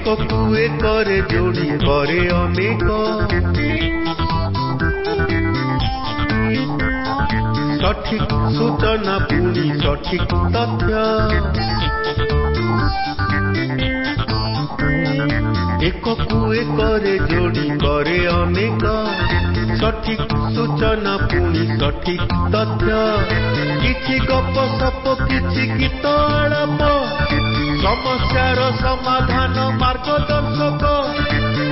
एककु एकरे जोड़ी करे अनेक सठिक सूचना पुणी सठिक तथ्य एककु एकरे जोड़ी करे अनेक सठिक सूचना पुणी सठिक तथ्य किछि गप सप किछि गीत आलाप समस्यार समाधान मार्गदर्शक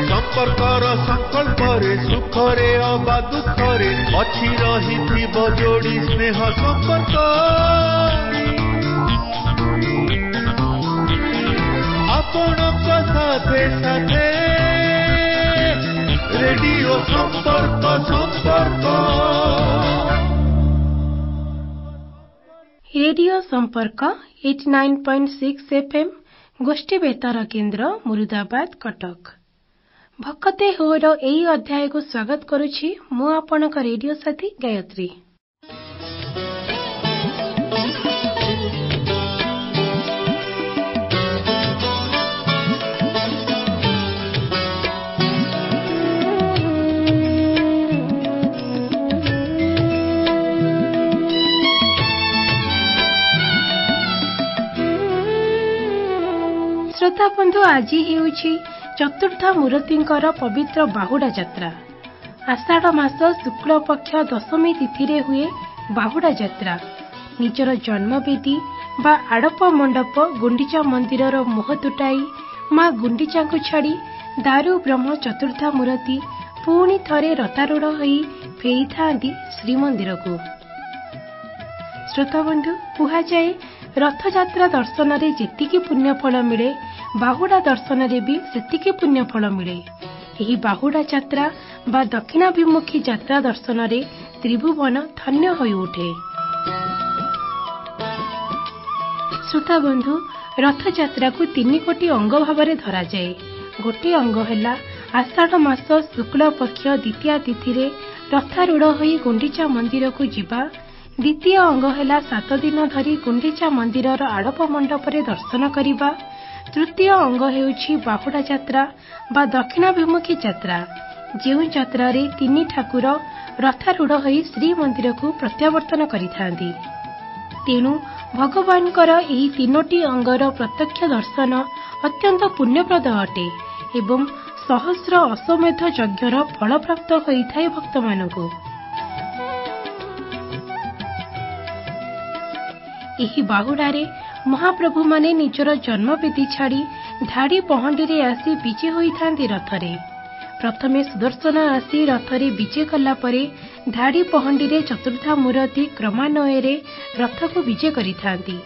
संपर्कर संकल्परे सुखरे अबा दुखरे अछि रहिथिब जोड़ी स्नेह संपर्क आपणक साथे साथे रेडियो संपर्क संपर्क रेडियो संपर्क 89.6 FM गोष्ठी बेतार केन्द्र मुरुदाबाद कटक भक्कते होर एई अध्याय को स्वागत करुछि मु आपणक रेडियो साथी गायत्री। श्रोता बंधु आज हेउछि चतुर्थ मूर्तिंकर पवित्र बाहुडा यात्रा। आषाढ़ मास शुक्ल पक्ष दशमी तिथि हुए बाहुडा यात्रा। निजर जन्मवेदी बा आड़प मंडप गुंडीचा मंदिर मुह तुटाई मां गुंडीचा को छाड़ी दारु ब्रह्म चतुर्थ मूर्ति पुणी थरे रथारूढ़ होई फेरी थांती श्रीमंदिर को। श्रोता बंधु कुहा जाए रथ यात्रा दर्शन रे जेतिकी पुण्य फल मिले बाहुडा दर्शन रे भी सेतिकी पुण्य फल मिले। एही बाहुडा यात्रा बा दक्षिणाभिमुखी यात्रा दर्शन रे त्रिभुवन धन्य होई उठे। श्रोता बंधु रथ यात्रा को 3 कोटी अंग भाव धरा जाए। गोटे अंग है आषाढ़ मास शुक्ल पक्ष द्वितीय तिथि रे रथारूढ़ होई गुंडीचा मंदिर को जीवा। द्वितीय अंग है 7 दिन धरी गुंडीचा मंदिर आड़प मंडप रे दर्शन करिबा। तृतीय अंग हेउछि बाहुडा यात्रा बा दक्षिणाभिमुखी यात्रा जेउ यात्रा रे 3 ठाकुर रथारूढ़ होई श्रीमंदिर को प्रत्यावर्तन करिथांती। तेणु भगवानकर एही 3टी अंगर प्रत्यक्ष दर्शन अत्यंत पुण्यप्रद अटे एवं सहस्र अश्वमेध यज्ञर फल प्राप्त होइथाय भक्त मानकु। एही बाहुडारे महाप्रभु माने निजर जन्मवेदी छाड़ी धाड़ी पहंडी रे आसी विजे होइथांती रथरे। प्रथमे सुदर्शन आसी रथरे विजे कला परे धाड़ी पहंडी रे चतुर्था मूर्ति क्रमान्वये रे रथ को विजे करिथांती।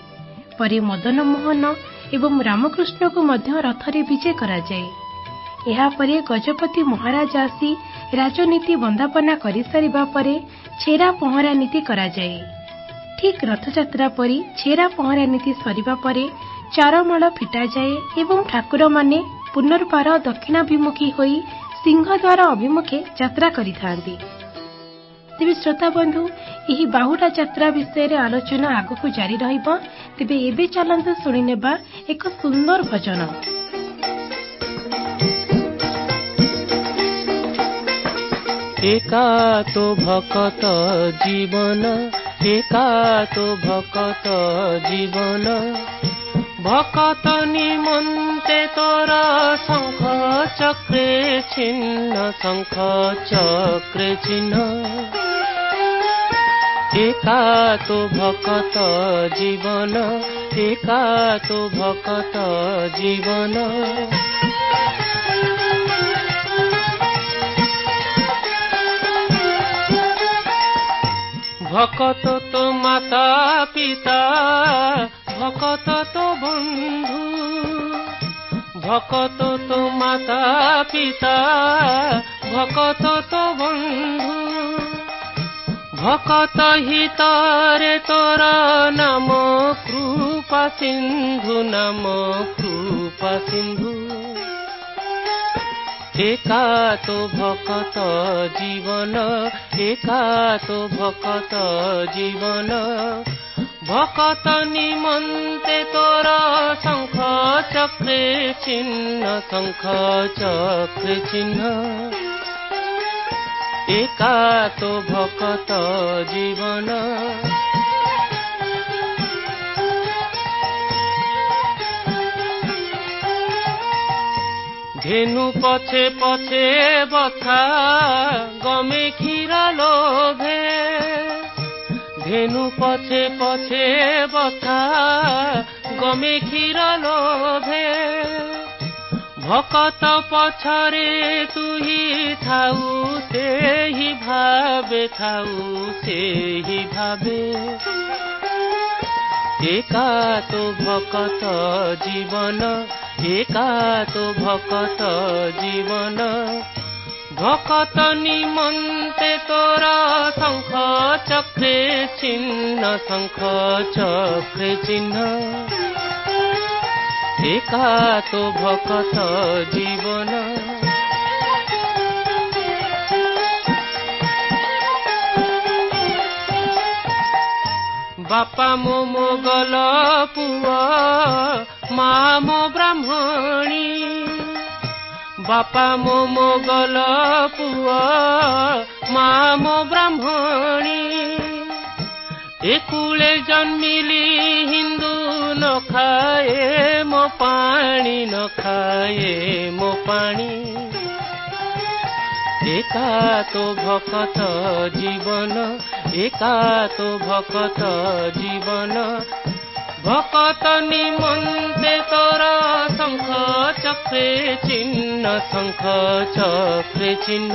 परे मदन मोहन एवं रामकृष्ण को मध्य रथरे विजे करा जाए। एहा परे गजपति महाराज आसी राजनीति वंदापना करि सारिबा परे छेरा पहरा नीति करा जाए। ठीक रथयात्रा परी छेरा पहरा नीति सरिबा परे चारमाल फिटा जाए एवं ठाकुर माने पुनर्बार दक्षिणाभिमुखी होई सिंहद्वार अभिमुखे यात्रा करिथांती। तेबे श्रोता बंधु एही बाहुडा यात्रा विषय रे आलोचना आगको जारी रहिबा। तेबे एबे चलंतु सुनि नेबा एक सुंदर भजन। एका तो भक्त जीवन एका तो भक्त जीवन भक्त निमन्ते तोर शंख चक्रे छिन्न शंख चक्रे छिन्न एका तो भक्त जीवन एका तो भक्त जीवन भक्त तो माता पिता भक्त तो बंधु भक्त तो माता पिता भक्त तो बंधु भक्त हितारे तोर नाम कृपा सिंधु नाम कृपा सिंधु एका तो भक्त जीवन एका तो भक्त जीवन ভকত নিমন্তে তোর শঙ্খ চক্রে চিহ্ন, শঙ্খ চক্রে চিহ্ন। একা তো ভকত জীবন, ধেনু পছে পছে বথা গমে ক্ষীরা লোভে, ধেনু পছে পছে বথা গমে ক্ষীরা লোভে। ভকত পছরে তুহি থাউ সেই ভাবে, থাউ সেই ভাবে। একা তো ভকত জীবন, একা তো ভকত জীবন। ভকত নিমন্তে তোর শঙ্খ চক্রে চিহ্ন, শঙ্খ চক্রে চিহ্ন। একা তো ভকত জীবন। বাপা মো মোগল পুଅ, মা মো ব্রাহ্মণী। বাপা মো মোগল পুଅ, মা মো ব্রাহ্মণী। একুলে জন্মিলি হিন্দু, ন খায়ে ମୋ ପାଣି, ନ ଖାଏ ମୋ ପାଣି। একা তো ভকত জীবন, একা তো ভকত জীবন। ভকত নিমন্তে তোর শঙ্খ চক্রে চিহ্ন, শঙ্খ চক্রে চিহ্ন।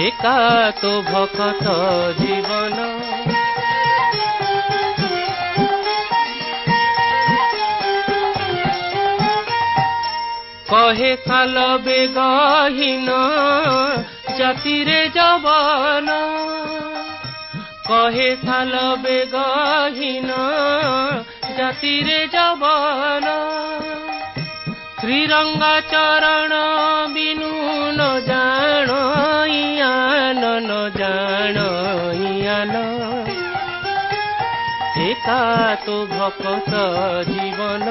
একা তো ভকত জীবন। কহে কাল বেগহীন জাতিরে যবন, কহে কাল বেগহীন জাতিরে যবন। শ্রীরঙ্গা চরণ বিনু ন জাণ ইয়ান, ন জাণ ইয়ান। একা তো ভকত জীবন,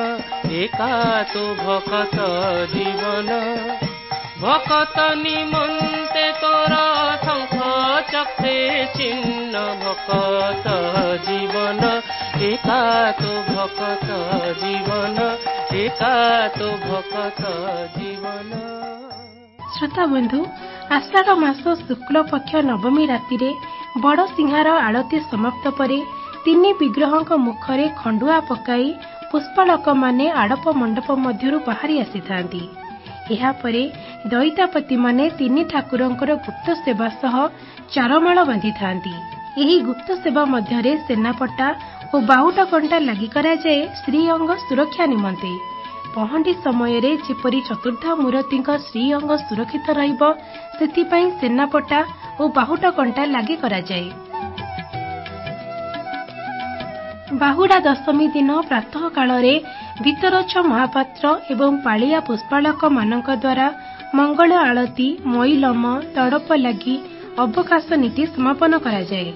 একা তো ভকত জীবন। ভকত নিমন্তে তোর শঙ্খ চক্রে চিহ্ন, ভকত জীবন। একা তো ভকত জীবন, একা তো ভকত জীবন। শ্রোতা বন্ধু, ଆଷାଢ଼ ମାସ ଶୁକ୍ଳପକ୍ଷ ନବମୀ ରାତିରେ ବଡ଼ ସିଂହାର ଆଳତୀ ସମାପ୍ତ ପରେ ତିନି ବିଗ୍ରହଙ୍କ ମୁଖରେ ଖଣ୍ଡୁଆ ପକାଇ ପୁଷ୍ପାଳକମାନେ ଆଡ଼ପ ମଣ୍ଡପ ମଧ୍ୟରୁ ବାହାରି ଆସିଥାନ୍ତି। ଏହାପରେ ଦଇତାପତିମାନେ ତିନି ଠାକୁରଙ୍କର ଗୁପ୍ତ ସେବା ସହ ଚାରମାଳ ବାନ୍ଧିଥାନ୍ତି। ଏହି ଗୁପ୍ତ ସେବା ମଧ୍ୟରେ ସେନାପଟା ଓ ବାହୁଟ କଣ୍ଟା ଲାଗି କରାଯାଏ ଶ୍ରୀଅଙ୍ଗ ସୁରକ୍ଷା ନିମନ୍ତେ। ପହଣ୍ଡି ସମୟରେ ଯେପରି ଚତୁର୍ଦ୍ଧା ମୂରତିଙ୍କ ଶ୍ରୀଅଙ୍ଗ ସୁରକ୍ଷିତ ରହିବ, ସେଥିପାଇଁ ସେନାପଟା ଓ ବାହୁଟ କଣ୍ଟା ଲାଗି କରାଯାଏ। ବାହୁଡ଼ା ଦଶମୀ ଦିନ ପ୍ରାତଃ କାଳରେ ଭିତରଛ ମହାପାତ୍ର ଏବଂ ପାଳିଆ ପୁଷ୍ପାଳକମାନଙ୍କ ଦ୍ୱାରା ମଙ୍ଗଳ ଆଳତୀ, ମଇଲମ, ତଡ଼ପ ଲାଗି ଅବକାଶ ନୀତି ସମାପନ କରାଯାଏ।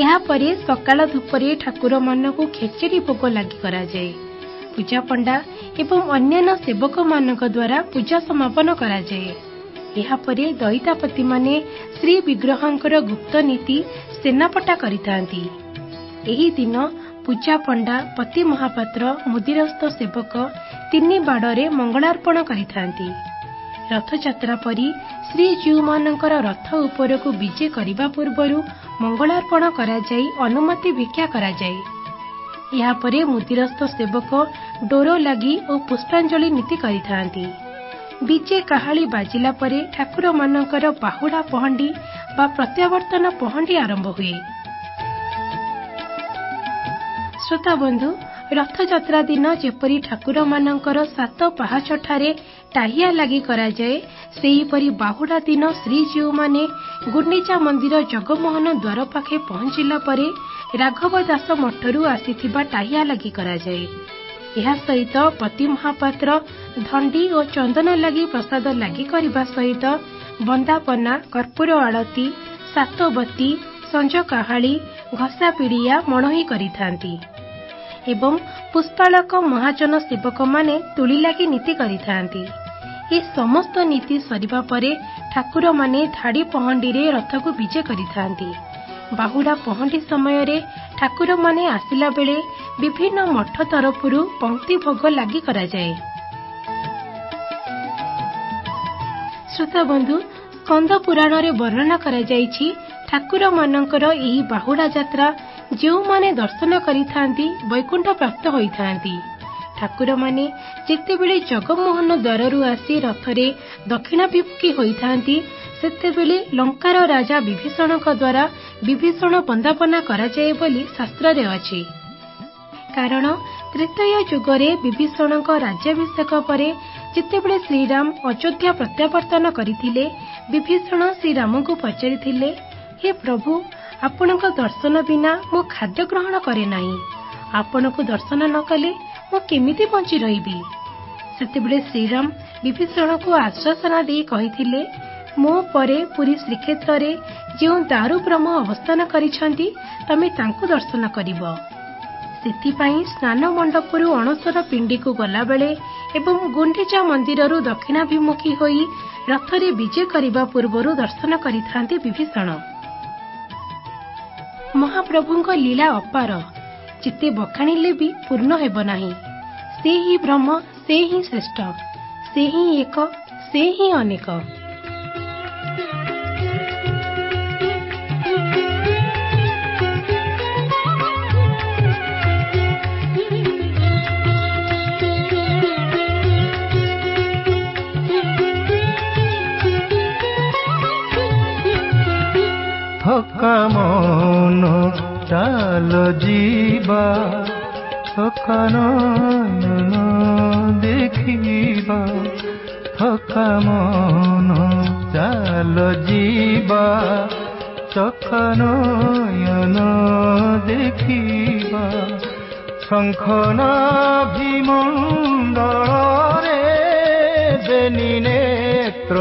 ଏହାପରେ ସକାଳ ଧୂପରେ ଠାକୁରମାନଙ୍କୁ ଖେଚେଡ଼ି ଭୋଗ ଲାଗି କରାଯାଏ। ପୂଜାପଣ୍ଡା ଏବଂ ଅନ୍ୟାନ୍ୟ ସେବକମାନଙ୍କ ଦ୍ୱାରା ପୂଜା ସମାପନ କରାଯାଏ। ଏହାପରେ ଦଇତାପତିମାନେ ଶ୍ରୀ ବିଗ୍ରହଙ୍କର ଗୁପ୍ତ ନୀତି ସେନାପଟା କରିଥାନ୍ତି। ଏହି ଦିନ ପୂଜାପଣ୍ଡା, ପତି ମହାପାତ୍ର, ମୁଦିରସ୍ଥ ସେବକ ତିନି ବାଡ଼ରେ ମଙ୍ଗଳାର୍ପଣ କରିଥାନ୍ତି। ରଥଯାତ୍ରା ପରି ଶ୍ରୀଜୀଉମାନଙ୍କର ରଥ ଉପରକୁ ବିଜେ କରିବା ପୂର୍ବରୁ ମଙ୍ଗଳାର୍ପଣ କରାଯାଇ ଅନୁମତି ଭିକ୍ଷା କରାଯାଏ। ଏହାପରେ ମୁଦିରସ୍ଥ ସେବକ ଡୋର ଲାଗି ଓ ପୁଷ୍ପାଞ୍ଜଳି ନୀତି କରିଥାନ୍ତି। ବିଜେ କାହାଳି ବାଜିଲା ପରେ ଠାକୁରମାନଙ୍କର ବାହୁଡ଼ା ପହଣ୍ଡି ବା ପ୍ରତ୍ୟାବର୍ତ୍ତନ ପହଣ୍ଡି ଆରମ୍ଭ ହୁଏ। ଶ୍ରୋତା ବନ୍ଧୁ, ରଥଯାତ୍ରା ଦିନ ଯେପରି ଠାକୁରମାନଙ୍କର 7 ପାହାଚଠାରେ ଟାହିଆ ଲାଗି କରାଯାଏ, ସେହିପରି ବାହୁଡ଼ା ଦିନ ଶ୍ରୀଜୀଉମାନେ ଗୁଣ୍ଡିଚା ମନ୍ଦିର ଜଗମୋହନ ଦ୍ୱାର ପାଖେ ପହଞ୍ଚିଲା ପରେ ରାଘବ ଦାସ ମଠରୁ ଆସିଥିବା ଟାହିଆ ଲାଗି କରାଯାଏ। ଏହା ସହିତ ପତି ମହାପାତ୍ର ଧଣ୍ଡି ଓ ଚନ୍ଦନ ଲାଗି ପ୍ରସାଦ ଲାଗି କରିବା ସହିତ ବନ୍ଦାପନା, କର୍ପୂର ଆଳତୀ, ସାତବତୀ, ସଞ୍ଜ କାହାଳି, ଘଷା ପିଡ଼ିଆ ମଣୋହି କରିଥାନ୍ତି ଏବଂ ପୁଷ୍ପାଳକ ମହାଜନ ସେବକମାନେ ତୁଳି ଲାଗି ନୀତି କରିଥାନ୍ତି। ଏ ସମସ୍ତ ନୀତି ସରିବା ପରେ ଠାକୁରମାନେ ଧାଡ଼ି ପହଣ୍ଡିରେ ରଥକୁ ବିଜେ କରିଥାନ୍ତି। ବାହୁଡ଼ା ପହଣ୍ଡି ସମୟରେ ଠାକୁରମାନେ ଆସିଲା ବେଳେ ବିଭିନ୍ନ ମଠ ତରଫରୁ ପଙ୍କ୍ତି ଭୋଗ ଲାଗି କରାଯାଏ। ଶ୍ରୋତାବନ୍ଧୁ, ସ୍କନ୍ଦ ପୁରାଣରେ ବର୍ଣ୍ଣନା କରାଯାଇଛି ଠାକୁରମାନଙ୍କର ଏହି ବାହୁଡ଼ା ଯାତ୍ରା ଯେଉଁମାନେ ଦର୍ଶନ କରିଥାନ୍ତି ବୈକୁଣ୍ଠ ପ୍ରାପ୍ତ ହୋଇଥାନ୍ତି। ଠାକୁରମାନେ ଯେତେବେଳେ ଜଗମୋହନ ଦ୍ୱାରରୁ ଆସି ରଥରେ ଦକ୍ଷିଣାଭିମୁଖୀ ହୋଇଥାନ୍ତି ସେତେବେଳେ ଲଙ୍କାର ରାଜା ବିଭୀଷଣଙ୍କ ଦ୍ୱାରା ବିଭୀଷଣ ବନ୍ଦାପନା କରାଯାଏ ବୋଲି ଶାସ୍ତ୍ରରେ ଅଛି। କାରଣ ତ୍ରେତୟା ଯୁଗରେ ବିଭୀଷଣଙ୍କ ରାଜ୍ୟାଭିଷେକ ପରେ ଯେତେବେଳେ ଶ୍ରୀରାମ ଅଯୋଧ୍ୟା ପ୍ରତ୍ୟାବର୍ତ୍ତନ କରିଥିଲେ, ବିଭୀଷଣ ଶ୍ରୀରାମଙ୍କୁ ପଚାରିଥିଲେ, ହେ ପ୍ରଭୁ, ଆପଣଙ୍କ ଦର୍ଶନ ବିନା ମୁଁ ଖାଦ୍ୟ ଗ୍ରହଣ କରେ ନାହିଁ। ଆପଣଙ୍କୁ ଦର୍ଶନ ନ କଲେ ମୁଁ କେମିତି ବଞ୍ଚି ରହିବି? ସେତେବେଳେ ଶ୍ରୀରାମ ବିଭୀଷଣଙ୍କୁ ଆଶ୍ୱାସନା ଦେଇ କହିଥିଲେ, ମୋ ପରେ ପୁରୀ ଶ୍ରୀକ୍ଷେତ୍ରରେ ଯେଉଁ ଦାରୁ ବ୍ରହ୍ମ ଅବସ୍ଥାନ କରିଛନ୍ତି ତମେ ତାଙ୍କୁ ଦର୍ଶନ କରିବ। ସେଥିପାଇଁ ସ୍ନାନ ମଣ୍ଡପରୁ ଅଣସର ପିଣ୍ଡିକୁ ଗଲାବେଳେ ଏବଂ ଗୁଣ୍ଡିଚା ମନ୍ଦିରରୁ ଦକ୍ଷିଣାଭିମୁଖୀ ହୋଇ ରଥରେ ବିଜେ କରିବା ପୂର୍ବରୁ ଦର୍ଶନ କରିଥାନ୍ତି ବିଭୀଷଣ। ମହାପ୍ରଭୁଙ୍କ ଲୀଳା ଅପାର, ଯେତେ ବଖାଣିଲେ ବି ପୂର୍ଣ୍ଣ ହେବ ନାହିଁ। ସେ ହିଁ ବ୍ରହ୍ମ, ସେ ହିଁ ଶ୍ରେଷ୍ଠ, ସେ ହିଁ ଏକ, ସେ ହିଁ ଅନେକ। ଥକା ମନ ଚାଲ ଯିବା, ଥକା ନୟନ ଦେଖିବା, ଥକା ମନ ଚାଲ ଯିବା, ଥକା ନୟନ ଦେଖିବା। ଶଙ୍ଖ ନାଭିମଣ୍ଡଳରେ ବେନି ନେତ୍ର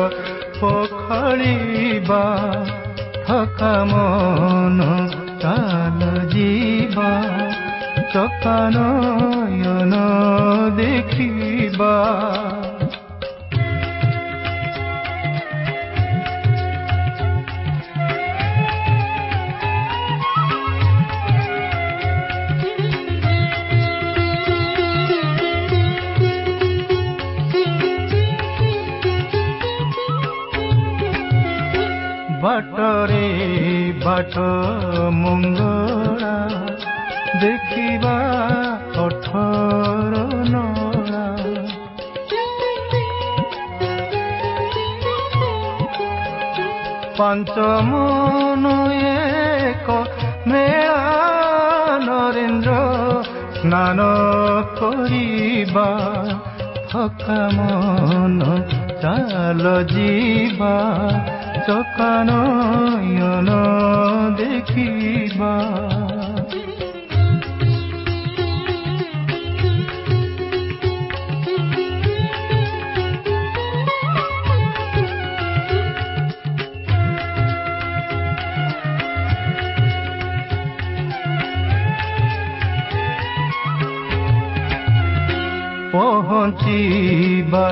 ପଖଳିବା, ଥକା ମନ ଚାଲ ଯିବା, ଥକା ନୟନ ଦେଖିବା। ବାଟରେ ବାଟ ମଙ୍ଗଳା ଦେଖିବା 18 ନଳା, ପାଞ୍ଚ ମନ ଏକ ମେଳା ନରେନ୍ଦ୍ର ସ୍ନାନ କରିବା, ଥକା ମନ ଚାଲ ଯିବା, ଥକା ନୟନ ଦେଖିବା। ପହଞ୍ଚିବା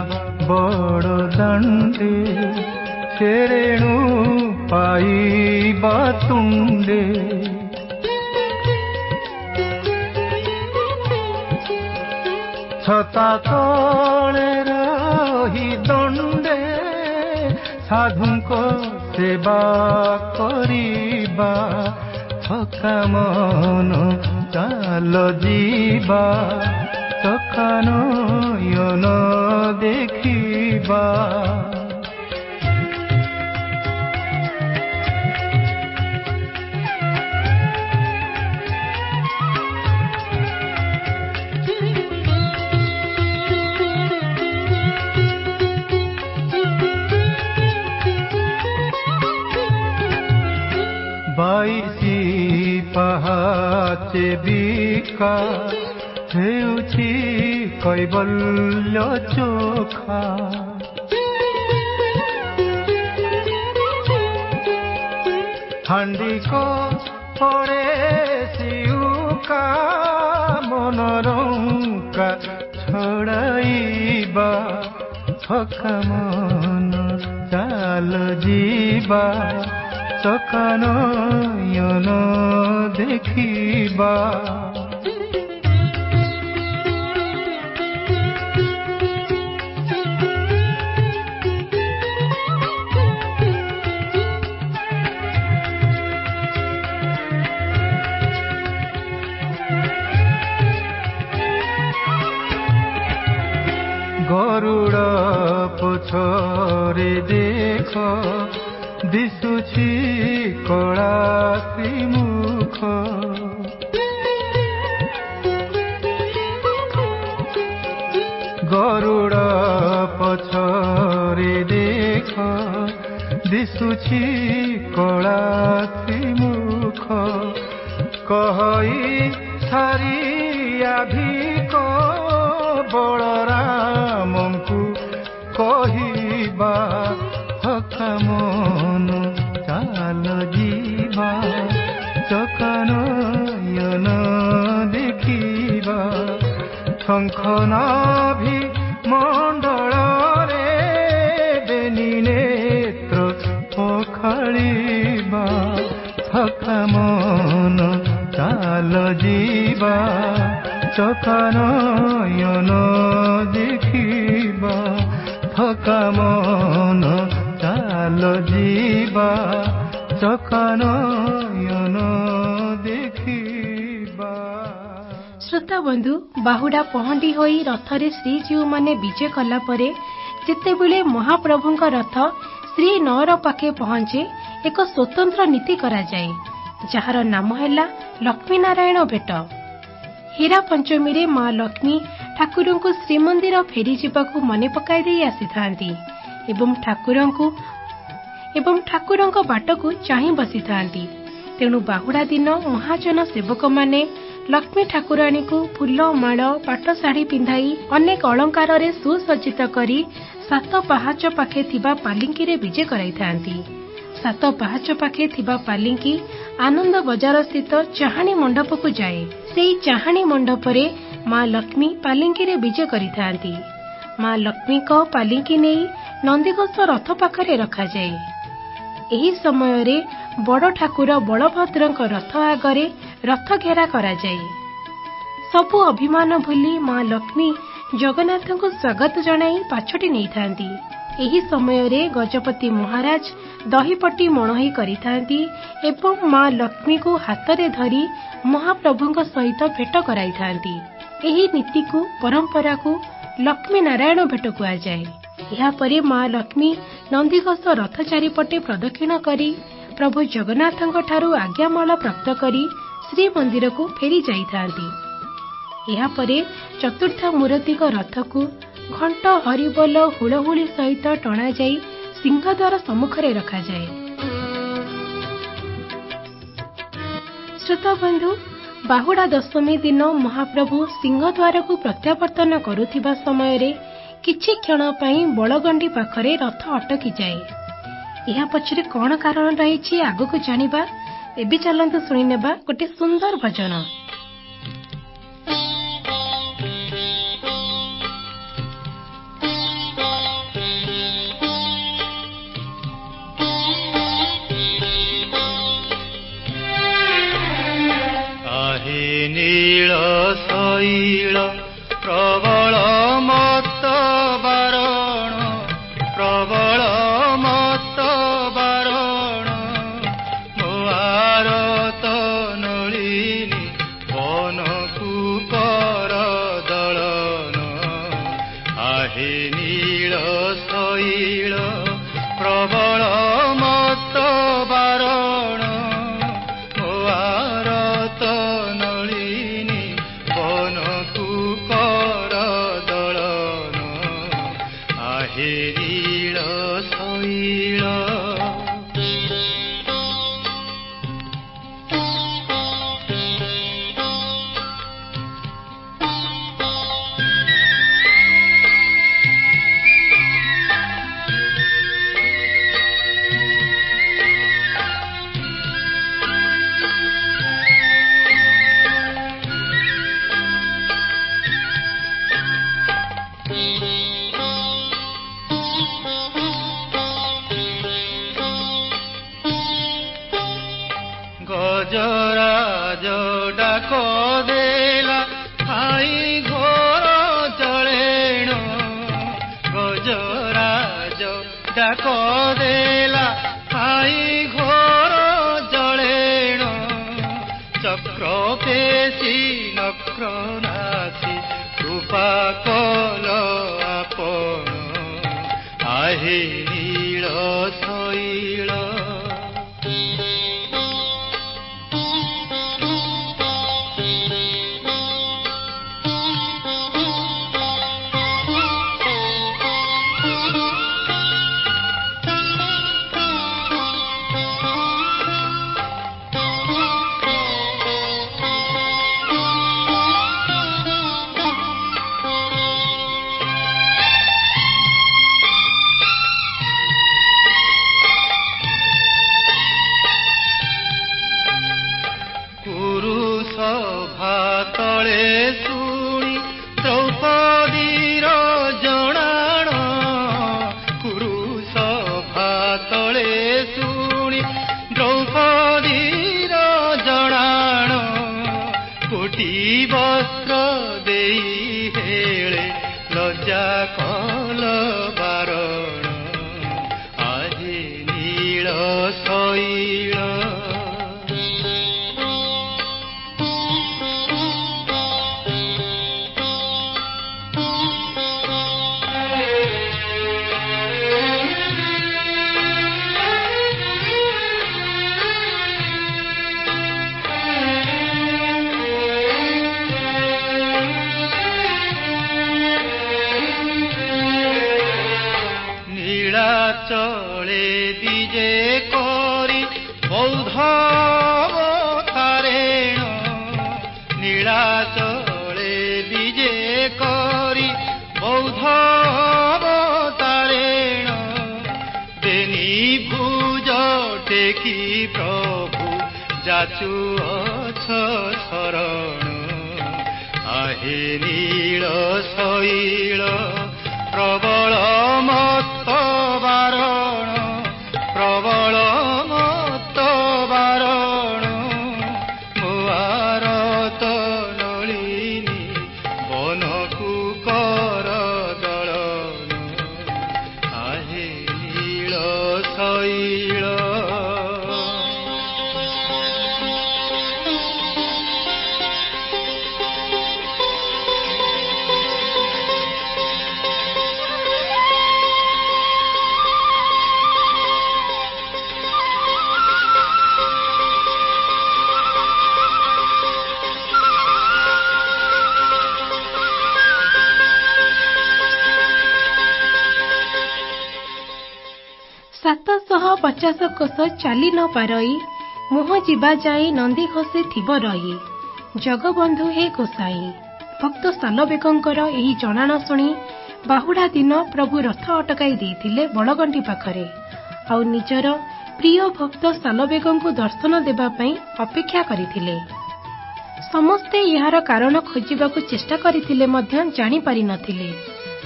ବଡ଼ ଦାଣ୍ଡେ, ଶେରେଣୁ ପାଇବା ତୁଣ୍ଡେ, ଛତା ତଳେ ରହି ଦଣ୍ଡେ, ସାଧୁଙ୍କ ସେବା କରିବା, ଥକା ମନ ଚାଲ ଯିବା, ଥକା ନୟନ ଦେଖିବା। ବାଇଶି ପାହାଚେ ବିକା ହେଉଛି କୈବଲ୍ୟ ଚୋଖା, ହାଣ୍ଡିକ পড়ে সিউকা মনরঙ্কা ছড়াইবা ফকা মন চাল ଯିବା চকা নয়ন দেখিবা গরুড় পছরে দেখ দিশুছি কলা শ্রীমুখ গরুড় পছরে দেখ দিশুছি কলা শ্রীমুখ কহই সারিয়া ভিক বলরামଙ୍କୁ କହିବା ଫକା ମନ ଚାଲ ଯିବା ଚକା ନୟନ ଦେଖିବା ଶଙ୍ଖ ନାଭି ମଣ୍ଡଳରେ ବେନି ନେତ୍ର ପଖାଳିବା ଫକା ମନ ଚାଲ ଯିବା চকা নয়ন দেখিবা ফকা মন চাল ଯିବା চকা নয়ন দেখিবা। শ্রোতা বন্ধু বাହୁଡ଼ା ପହଣ୍ଡି ହୋଇ ରଥରେ ଶ୍ରୀଜୀଉମାନେ ବିଜେ କଲା ପରେ ଯେତେବେଳେ ମହାପ୍ରଭୁଙ୍କ ରଥ ଶ୍ରୀନଅର ପାଖେ ପହଞ୍ଚେ ଏକ ସ୍ୱତନ୍ତ୍ର ନୀତି କରାଯାଏ ଯାହାର ନାମ ହେଲା ଲକ୍ଷ୍ମୀନାରାୟଣ ଭେଟ। ହୀରା ପଞ୍ଚମୀରେ ମା ଲକ୍ଷ୍ମୀ ଠାକୁରଙ୍କୁ ଶ୍ରୀମନ୍ଦିର ଫେରିଯିବାକୁ ମନେ ପକାଇ ଦେଇ ଆସିଥାନ୍ତି ଏବଂ ଠାକୁରଙ୍କ ବାଟକୁ ଚାହିଁ ବସିଥାନ୍ତି। ତେଣୁ ବାହୁଡ଼ା ଦିନ ମହାଜନ ସେବକମାନେ ଲକ୍ଷ୍ମୀ ଠାକୁରାଣୀଙ୍କୁ ଫୁଲ ମାଳ ପାଟ ଶାଢ଼ୀ ପିନ୍ଧାଇ ଅନେକ ଅଳଙ୍କାରରେ ସୁସଜ୍ଜିତ କରି 7 ପାହାଚ ପାଖେ ଥିବା ପାଲିଙ୍କିରେ ବିଜେ କରାଇଥାନ୍ତି। 7 ପାହାଚ ପାଖେ ଥିବା ପାଲିଙ୍କି ଆନନ୍ଦ ବଜାର ସ୍ଥିତ ଚାହାଣୀ ମଣ୍ଡପକୁ ଯାଏ। ସେହି ଚାହାଣୀ ମଣ୍ଡପରେ ମା ଲକ୍ଷ୍ମୀ ପାଲିଙ୍କିରେ ବିଜେ କରିଥାନ୍ତି। ମା ଲକ୍ଷ୍ମୀଙ୍କ ପାଲିଙ୍କି ନେଇ ନନ୍ଦିଘୋଷ ରଥ ପାଖରେ ରଖାଯାଏ। ଏହି ସମୟରେ ବଡ଼ ଠାକୁର ବଳଭଦ୍ରଙ୍କ ରଥ ଆଗରେ ରଥ ଘେରା କରାଯାଏ। ସବୁ ଅଭିମାନ ଭୁଲି ମା ଲକ୍ଷ୍ମୀ ଜଗନ୍ନାଥଙ୍କୁ ସ୍ୱାଗତ ଜଣାଇ ପାଛୋଟି ନେଇଥାନ୍ତି। ଏହି ସମୟରେ ଗଜପତି ମହାରାଜ ଦହିପଟି ମଣୋହି କରିଥାନ୍ତି ଏବଂ ମା ଲକ୍ଷ୍ମୀଙ୍କୁ ହାତରେ ଧରି ମହାପ୍ରଭୁଙ୍କ ସହିତ ଭେଟ କରାଇଥାନ୍ତି। ଏହି ନୀତିକୁ ପରମ୍ପରାକୁ ଲକ୍ଷ୍ମୀ ନାରାୟଣ ଭେଟ କୁହାଯାଏ। ଏହାପରେ ମା ଲକ୍ଷ୍ମୀ ନନ୍ଦିଘୋଷ ରଥ ଚାରିପଟେ ପ୍ରଦକ୍ଷିଣ କରି ପ୍ରଭୁ ଜଗନ୍ନାଥଙ୍କଠାରୁ ଆଜ୍ଞାମାଳ ପ୍ରାପ୍ତ କରି ଶ୍ରୀମନ୍ଦିରକୁ ଫେରି ଯାଇଥାନ୍ତି। ଏହାପରେ ଚତୁର୍ଥ ମୂରତିଙ୍କ ରଥକୁ ଘଣ୍ଟ ହରିବୋଲ ହୁଳହୁଳି ସହିତ ଟଣାଯାଇ ସିଂହଦ୍ୱାର ସମ୍ମୁଖରେ ରଖାଯାଏ। ଶ୍ରୋତାବନ୍ଧୁ ବାହୁଡ଼ା ଦଶମୀ ଦିନ ମହାପ୍ରଭୁ ସିଂହଦ୍ୱାରକୁ ପ୍ରତ୍ୟାବର୍ତ୍ତନ କରୁଥିବା ସମୟରେ କିଛି କ୍ଷଣ ପାଇଁ ବଳଗଣ୍ଡି ପାଖରେ ରଥ ଅଟକିଯାଏ। ଏହା ପଛରେ କଣ କାରଣ ରହିଛି ଆଗକୁ ଜାଣିବା। ଏବେ ଚାଲନ୍ତୁ ଶୁଣିନେବା ଗୋଟେ ସୁନ୍ଦର ଭଜନ। ନୀଳ ଶୈଳ ପ୍ରବଳ ମତ ବାରଣ ପ୍ରବଳ ମତ ବାରଣ ମୋଆରତ ନଳିନୀ ବନକୁ କର ଦଳନ ଆହେ ନୀଳ ଶୈଳ ପ୍ରବଳ ମତ ବାରଣ ମୋଆରତ ନଳିନୀ ବନକୁ କର ଦଳନ ডাক দেলা ঠাই ঘোর জଳେଣ গজরাজ ডাক দেলা ঠাই ঘোর জଳେଣ চক্র পেশি নক্র নাথি কৃপা কল আপন আহে নীଳ ଶୈଳ ତଳେ ଶୁଣି ଦ୍ରୌପଦୀର ଜଣାଣ କୁରୁଷ ଭାତଳେ ଶୁଣି ଦ୍ରୌପଦୀର ଜଣାଣ କୋଟି ବସ୍ତ୍ର ଦେଇ ହେଳେ ଲଜ୍ଜା କଲ ବାରଣ ଆଜି ନୀଳ ଶୈଳ চলে বিজে করি বৌদ্ধ অবতারেণ নীলাচলে বিজে করি বৌদ্ধ অবতারেণ বেনি ভুজ টেকি প্রভু যাচু অছ শরণ আহে নীଳ শৈଳ প্রবল মত বারণ প্রবল মত বারণ মুয়ারত নলিনী বনকু কর দଳନ আহে নীଳ শৈଳ ସାତଶହ 50 କୋଶ ଚାଲି ନ ପାରଇ ମୁହଁ ଯିବା ଯାଇ ନନ୍ଦୀ ଘୋଷେ ଥିବ ରହି ଜଗବନ୍ଧୁ ହେ ଗୋସାଇ। ଭକ୍ତ ସାଲବେଗଙ୍କର ଏହି ଜଣାଣ ଶୁଣି ବାହୁଡା ଦିନ ପ୍ରଭୁ ରଥ ଅଟକାଇ ଦେଇଥିଲେ ବଳଗଣ୍ଡି ପାଖରେ ଆଉ ନିଜର ପ୍ରିୟ ଭକ୍ତ ସାଲବେଗଙ୍କୁ ଦର୍ଶନ ଦେବା ପାଇଁ ଅପେକ୍ଷା କରିଥିଲେ। ସମସ୍ତେ ଏହାର କାରଣ ଖୋଜିବାକୁ ଚେଷ୍ଟା କରିଥିଲେ ମଧ୍ୟ ଜାଣିପାରି ନଥିଲେ।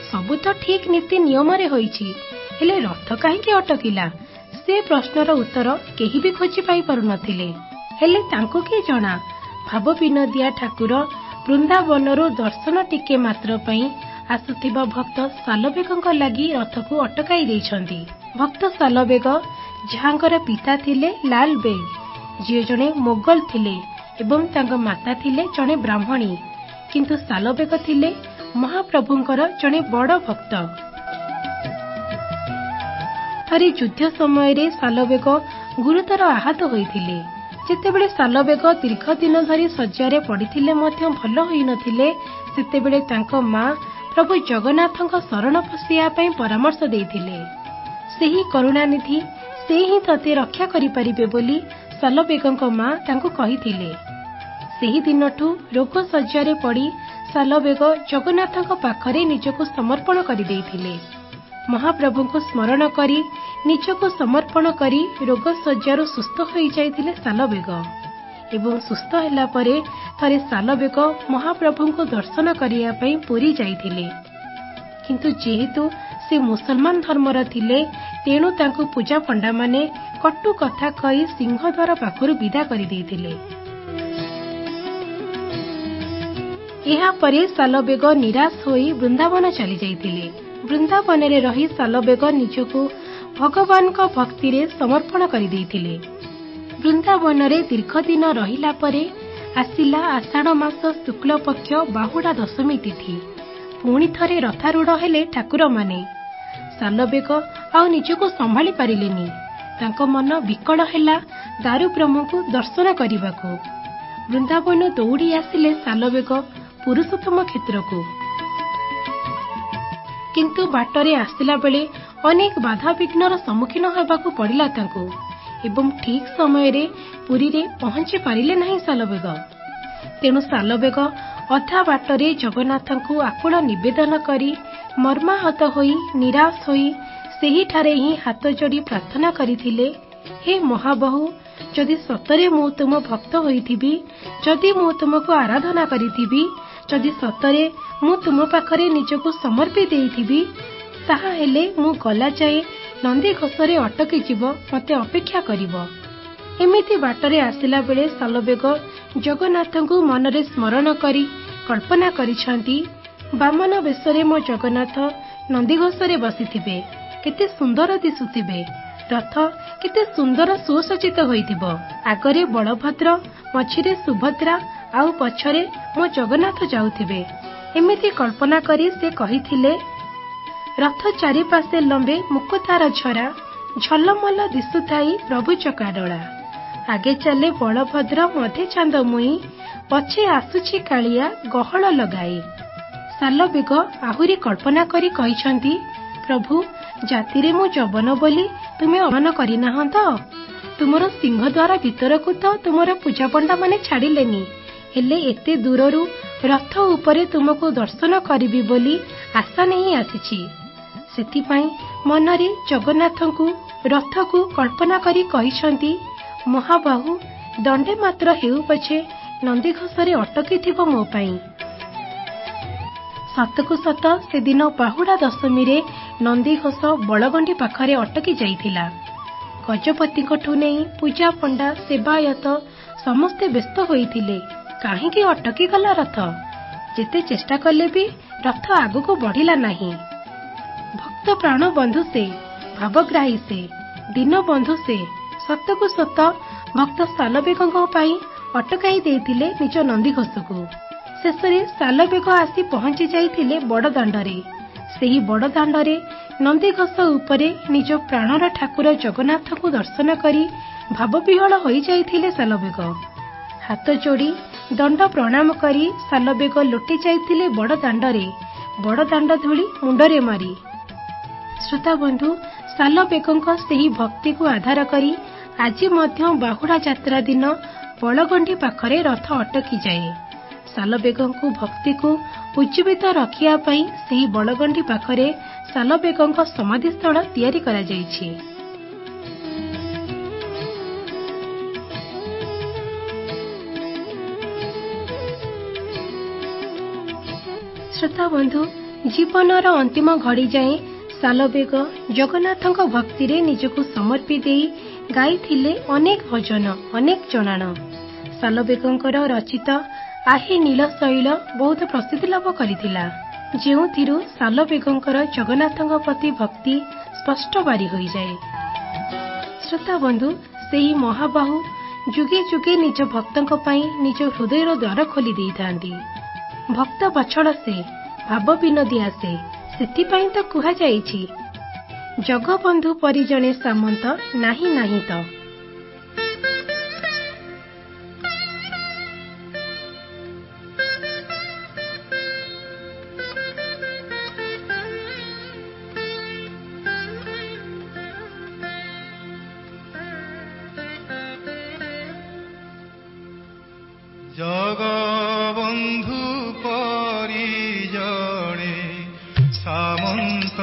ସବୁ ତ ଠିକ୍ ନୀତି ନିୟମରେ ହୋଇଛି, ହେଲେ ରଥ କାହିଁକି ଅଟକିଲା ସେ ପ୍ରଶ୍ନର ଉତ୍ତର କେହି ବି ଖୋଜି ପାଇପାରୁନଥିଲେ। ହେଲେ ତାଙ୍କୁ କି ଜଣା, ଭାବ ବିନୋଦିଆ ଠାକୁର ବୃନ୍ଦାବନରୁ ଦର୍ଶନ ଟିକେ ମାତ୍ର ପାଇଁ ଆସୁଥିବା ଭକ୍ତ ସାଲବେଗଙ୍କ ଲାଗି ରଥକୁ ଅଟକାଇ ଦେଇଛନ୍ତି। ଭକ୍ତ ସାଲବେଗ ଯାହାଙ୍କର ପିତା ଥିଲେ ଲାଲ ବେଗ, ଯିଏ ଜଣେ ମୋଗଲ ଥିଲେ ଏବଂ ତାଙ୍କ ମାତା ଥିଲେ ଜଣେ ବ୍ରାହ୍ମଣୀ, କିନ୍ତୁ ସାଲବେଗ ଥିଲେ ମହାପ୍ରଭୁଙ୍କର ଜଣେ ବଡ଼ ଭକ୍ତ। ଥରେ ଯୁଦ୍ଧ ସମୟରେ ସାଲବେଗ ଗୁରୁତର ଆହତ ହୋଇଥିଲେ। ଯେତେବେଳେ ସାଲବେଗ ଦୀର୍ଘ ଦିନ ଧରି ଶଯ୍ୟାରେ ପଡ଼ିଥିଲେ ମଧ୍ୟ ଭଲ ହୋଇନଥିଲେ, ସେତେବେଳେ ତାଙ୍କ ମା ପ୍ରଭୁ ଜଗନ୍ନାଥଙ୍କ ଶରଣ ପଶିବା ପାଇଁ ପରାମର୍ଶ ଦେଇଥିଲେ। ସେହି କରୁଣାନିଧି ସେ ହିଁ ତତେ ରକ୍ଷା କରିପାରିବେ ବୋଲି ସାଲବେଗଙ୍କ ମା ତାଙ୍କୁ କହିଥିଲେ। ସେହି ଦିନଠୁ ରୋଗ ଶଯ୍ୟାରେ ପଡ଼ି ସାଲବେଗ ଜଗନ୍ନାଥଙ୍କ ପାଖରେ ନିଜକୁ ସମର୍ପଣ କରିଦେଇଥିଲେ। ମହାପ୍ରଭୁଙ୍କୁ ସ୍ମରଣ କରି ନିଜକୁ ସମର୍ପଣ କରି ରୋଗ ଶଯ୍ୟାରୁ ସୁସ୍ଥ ହୋଇଯାଇଥିଲେ ସାଲବେଗ ଏବଂ ସୁସ୍ଥ ହେଲା ପରେ ଥରେ ସାଲବେଗ ମହାପ୍ରଭୁଙ୍କୁ ଦର୍ଶନ କରିବା ପାଇଁ ପୁରୀ ଯାଇଥିଲେ। କିନ୍ତୁ ଯେହେତୁ ସେ ମୁସଲମାନ ଧର୍ମର ଥିଲେ, ତେଣୁ ତାଙ୍କୁ ପୂଜା ପଣ୍ଡାମାନେ କଟୁ କଥା କହି ସିଂହଦ୍ୱାର ପାଖରୁ ବିଦା କରିଦେଇଥିଲେ। ଏହାପରେ ଶାଲବେଗ ନିରାଶ ହୋଇ ବୃନ୍ଦାବନ ଚାଲି ଯାଇଥିଲେ। ବୃନ୍ଦାବନରେ ରହି ଶାଲବେଗ ନିଜକୁ ଭଗବାନଙ୍କ ଭକ୍ତିରେ ସମର୍ପଣ କରିଦେଇଥିଲେ। ବୃନ୍ଦାବନରେ ଦୀର୍ଘ ଦିନ ରହିଲା ପରେ ଆସିଲା ଆଷାଢ଼ ମାସ ଶୁକ୍ଳପକ୍ଷ ବାହୁଡ଼ା ଦଶମୀ ତିଥି। ପୁଣି ଥରେ ରଥାରୂଢ଼ ହେଲେ ଠାକୁରମାନେ। ଶାଲବେଗ ଆଉ ନିଜକୁ ସମ୍ଭାଳି ପାରିଲେନି। ତାଙ୍କ ମନ ବିକଳ ହେଲା ଦାରୁବ୍ରହ୍ମଙ୍କୁ ଦର୍ଶନ କରିବାକୁ। ବୃନ୍ଦାବନ ଦୌଡ଼ି ଆସିଲେ ଶାଲବେଗ ପୁରୁଷୋତ୍ତମ କ୍ଷେତ୍ରକୁ। କିନ୍ତୁ ବାଟରେ ଆସିଲା ବେଳେ ଅନେକ ବାଧାବିଘ୍ନର ସମ୍ମୁଖୀନ ହେବାକୁ ପଡ଼ିଲା ତାଙ୍କୁ ଏବଂ ଠିକ୍ ସମୟରେ ପୁରୀରେ ପହଞ୍ଚି ପାରିଲେ ନାହିଁ ଶାଲବେଗ। ତେଣୁ ଶାଲବେଗ ଅଧା ବାଟରେ ଜଗନ୍ନାଥଙ୍କୁ ଆକୁଳ ନିବେଦନ କରି ମର୍ମାହତ ହୋଇ ନିରାଶ ହୋଇ ସେହିଠାରେ ହିଁ ହାତ ଯୋଡ଼ି ପ୍ରାର୍ଥନା କରିଥିଲେ, ହେ ମହାବାହୁ, ଯଦି ସତରେ ମୁଁ ତୁମ ଭକ୍ତ ହୋଇଥିବି, ଯଦି ମୁଁ ତୁମକୁ ଆରାଧନା କରିଥିବି, ଯଦି ସତରେ ମୁଁ ତୁମ ପାଖରେ ନିଜକୁ ସମର୍ପି ଦେଇଥିବି, ତାହାହେଲେ ମୁଁ ଗଲାଯାଏ ନନ୍ଦିଘୋଷରେ ଅଟକିଯିବ, ମୋତେ ଅପେକ୍ଷା କରିବ। ଏମିତି ବାଟରେ ଆସିଲା ବେଳେ ଶାଲବେଗ ଜଗନ୍ନାଥଙ୍କୁ ମନରେ ସ୍ମରଣ କରି କଳ୍ପନା କରିଛନ୍ତି, ବାମନ ବେଶରେ ମୋ ଜଗନ୍ନାଥ ନନ୍ଦିଘୋଷରେ ବସିଥିବେ, କେତେ ସୁନ୍ଦର ଦିଶୁଥିବେ। ରଥ କେତେ ସୁନ୍ଦର ସୁସଜ୍ଜିତ ହୋଇଥିବ। ଆଗରେ ବଳଭଦ୍ର, ମଝିରେ ସୁଭଦ୍ରା ଆଉ ପଛରେ ମୋ ଜଗନ୍ନାଥ ଯାଉଥିବେ। ଏମିତି କଳ୍ପନା କରି ସେ କହିଥିଲେ, ରଥ ଚାରିପାଶେ ଲମ୍ବେ ମୁକୁତାର ଝରା, ଝଲମଲ ଦିଶୁଥାଇ ପ୍ରଭୁ ଚକାଡୋଳା। ଆଗେ ଚାଲେ ବଳଭଦ୍ର, ମଧ୍ୟେ ଚାନ୍ଦମୁଇଁ, ପଛେ ଆସୁଛି କାଳିଆ ଗହଳ ଲଗାଇ। ଶାଲବେଗ ଆହୁରି କଳ୍ପନା କରି କହିଛନ୍ତି, ପ୍ରଭୁ, ଜାତିରେ ମୁଁ ଯବନ ବୋଲି ତୁମେ ଅମାନ କରିନାହନ୍ତ? ତୁମର ସିଂହଦ୍ୱାର ଭିତରକୁ ତ ତୁମର ପୂଜାପଣ୍ଡାମାନେ ଛାଡ଼ିଲେନି, ହେଲେ ଏତେ ଦୂରରୁ ରଥ ଉପରେ ତୁମକୁ ଦର୍ଶନ କରିବି ବୋଲି ଆଶା ନେଇ ଆସିଛି। ସେଥିପାଇଁ ମନରେ ଜଗନ୍ନାଥଙ୍କୁ, ରଥକୁ କଳ୍ପନା କରି କହିଛନ୍ତି, ମହାବାହୁ, ଦଣ୍ଡେ ମାତ୍ର ହେଉ ପଛେ ନନ୍ଦିଘୋଷରେ ଅଟକିଥିବ ମୋ ପାଇଁ। ସତକୁ ସତ ସେଦିନ ବାହୁଡ଼ା ଦଶମୀରେ ନନ୍ଦିଘୋଷ ବଳଗଣ୍ଡି ପାଖରେ ଅଟକି ଯାଇଥିଲା। ଗଜପତିଙ୍କଠୁ ନେଇ ପୂଜା ପଣ୍ଡା, ସେବାୟତ ସମସ୍ତେ ବ୍ୟସ୍ତ ହୋଇଥିଲେ। କାହିଁକି ଅଟକିଗଲା ରଥ? ଯେତେ ଚେଷ୍ଟା କଲେ ବି ରଥ ଆଗକୁ ବଢ଼ିଲା ନାହିଁ। ଭକ୍ତ ପ୍ରାଣ ବନ୍ଧୁ ସେ, ଭାବଗ୍ରାହୀ ସେ, ଦୀନବନ୍ଧୁ ସେ। ସତକୁ ସତ ଭକ୍ତ ଶାଲବେଗଙ୍କ ପାଇଁ ଅଟକାଇ ଦେଇଥିଲେ ନିଜ ନନ୍ଦିଘୋଷକୁ। ଶେଷରେ ଶାଲବେଗ ଆସି ପହଞ୍ଚି ଯାଇଥିଲେ ବଡ଼ଦାଣ୍ଡରେ। ସେହି ବଡ଼ଦାଣ୍ଡରେ ନନ୍ଦିଘୋଷ ଉପରେ ନିଜ ପ୍ରାଣର ଠାକୁର ଜଗନ୍ନାଥଙ୍କୁ ଦର୍ଶନ କରି ଭାବବିହ୍ୱଳ ହୋଇଯାଇଥିଲେ ଶାଲବେଗ। ହାତ ଯୋଡ଼ି ଦଣ୍ଡ ପ୍ରଣାମ କରି ଶାଲବେଗ ଲୋଟି ଯାଇଥିଲେ ବଡ଼ଦାଣ୍ଡରେ, ବଡ଼ଦାଣ୍ଡ ଧୂଳି ମୁଣ୍ଡରେ ମାରି। ଶ୍ରୋତାବନ୍ଧୁ, ଶାଲବେଗଙ୍କ ସେହି ଭକ୍ତିକୁ ଆଧାର କରି ଆଜି ମଧ୍ୟ ବାହୁଡ଼ା ଯାତ୍ରା ଦିନ ବଳଗଣ୍ଡି ପାଖରେ ରଥ ଅଟକିଯାଏ। ଶାଲବେଗଙ୍କୁ ଭକ୍ତିକୁ ଉଜ୍ଜୀବିତ ରଖିବା ପାଇଁ ସେହି ବଳଗଣ୍ଡି ପାଖରେ ଶାଲବେଗଙ୍କ ସମାଧିସ୍ଥଳ ତିଆରି କରାଯାଇଛି। ଶ୍ରୋତାବନ୍ଧୁ, ଜୀବନର ଅନ୍ତିମ ଘଡ଼ି ଯାଏଁ ଶାଲବେଗ ଜଗନ୍ନାଥଙ୍କ ଭକ୍ତିରେ ନିଜକୁ ସମର୍ପି ଦେଇ ଗାଇଥିଲେ ଅନେକ ଭଜନ, ଅନେକ ଜଣାଣ। ଶାଲବେଗଙ୍କର ରଚିତ ଆହେ ନୀଳ ଶୈଳ ବହୁତ ପ୍ରସିଦ୍ଧି ଲାଭ କରିଥିଲା, ଯେଉଁଥିରୁ ଶାଲବେଗଙ୍କର ଜଗନ୍ନାଥଙ୍କ ପ୍ରତି ଭକ୍ତି ସ୍ପଷ୍ଟ ବାରି ହୋଇଯାଏ। ଶ୍ରୋତାବନ୍ଧୁ, ସେହି ମହାବାହୁ ଯୁଗେ ଯୁଗେ ନିଜ ଭକ୍ତଙ୍କ ପାଇଁ ନିଜ ହୃଦୟର ଦ୍ୱାର ଖୋଲି ଦେଇଥାନ୍ତି। ଭକ୍ତ ବଛଳ ସେ, ଭାବ ବିନୋଦିଆ ସେ। ସେଥିପାଇଁ ତ କୁହାଯାଇଛି, ଜଗବନ୍ଧୁ ପରି ଜଣେ ସାମନ୍ତ ନାହିଁ ନାହିଁ ତ। জগবন্ধু পরি জনে সামন্ত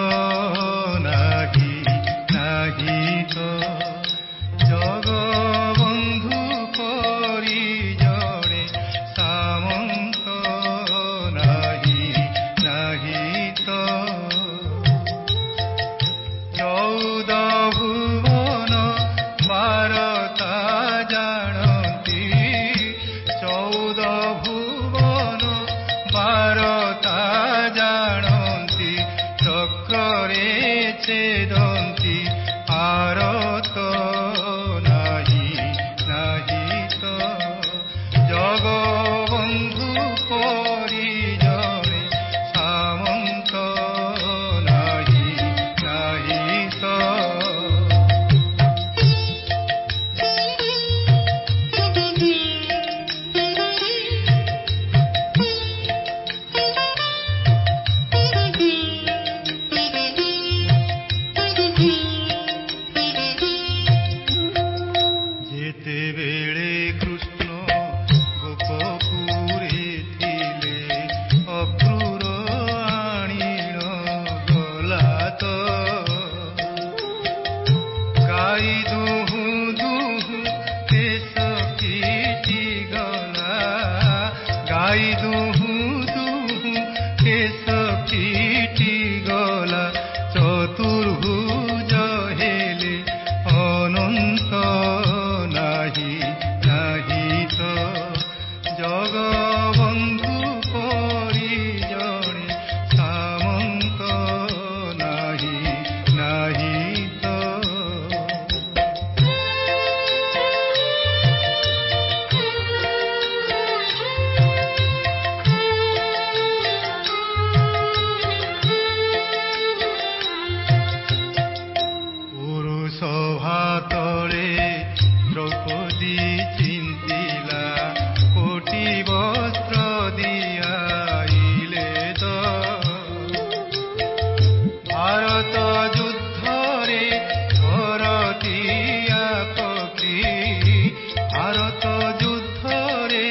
নাহি নাহি তো ଭାଇ ଦୁହୁଁ ଦୁହୁଁ କେଶ ଫିଟି ଗଲା ଚତୁର୍ଭୁଜ ହେଲେ ଅନନ୍ତ ନାହିଁ ନାହିଁ ତ ଜଗବନ୍ଧୁ ପରି ଜଣେ ସାମନ୍ତ ନାହିଁ ନାହିଁ ତ ପୁରୁଷ ଭାତଳେ ଦ୍ରୌପଦୀ ଚିନ୍ତିଲା କୋଟି ବସ୍ତ୍ର ଦିଆଇଲେ ତ ଭାରତ ଯୁଦ୍ଧରେ ଭରତିଆ ପକ୍ଷୀ ଭାରତ ଯୁଦ୍ଧରେ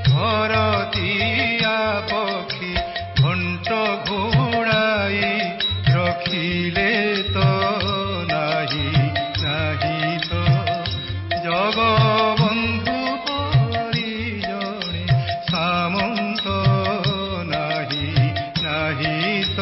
ଭରତିଆ ପକ୍ଷୀ ଘଣ୍ଟ ଘୋଡ଼ାଇ ରଖିଲେ ତ ନାହିଁ ନାହିଁ ତ ଜଗବନ୍ଧୁ ପରି ଜଣେ ସାମନ୍ତ ନାହିଁ ନାହିଁ ତ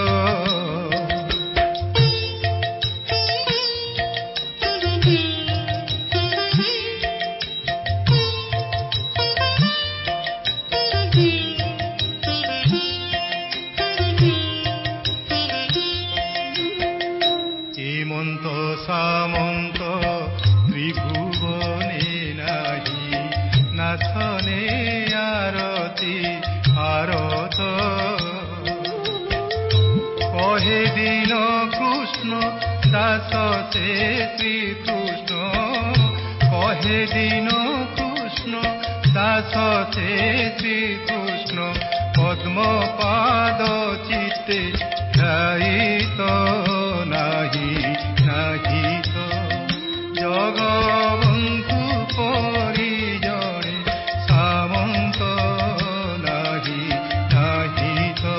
হেমন্ত সামন্ত ত্রিভুবনে নাহি নাথনে আরতি আরত কহে দিন কৃষ্ণ দাস সে শ্রীকৃষ্ণ কহে দিন কৃষ্ণ দাস সে শ্রীকৃষ্ণ পদ্ম পাদ চিত্তে ধ্যায়িত নাহি নাহি তো জগবন্ধু পরি জণে সামন্ত নাহি নাহি তো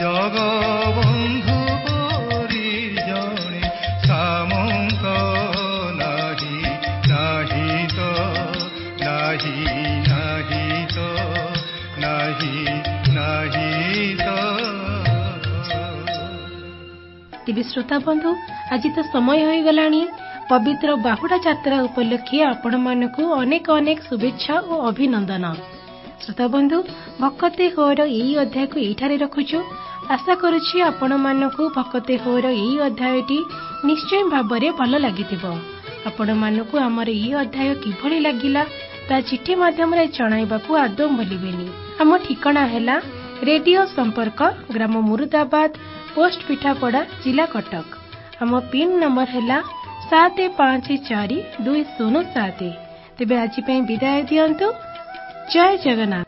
জগবন্ধু পরি জণে সামন্ত নাহি নাহি তো নাহি নাহি তো নাহি নাহি তো तेबे श्रोता बंधु आज तो समय हो गलानी पवित्र बाहुड़ा यात्रा उपलक्षे आपण मानकु अनेक अनेक शुभेच्छा और अभिनंदन। श्रोता बंधु भक्ते होर यही अध्याय को एठारे रखुछु। आशा करुछि आपण मानकु भक्ते होर यही अध्यायटी निश्चय भाबरे भल लागिथिबो। आपण मानकु हमर यही अध्याय किभଳି लागिला ता चिठी माध्यम रे जणाइबाकू आदौ भूलिबेनी। हम ठिकाना हैला रेडियो संपर्क ग्राम मुरुदाबाद पोस्ट पिठापड़ा जिला कटक। आम पिन नंबर है 754207। तेबे आज विदाय दियंतु। जय जगन्नाथ।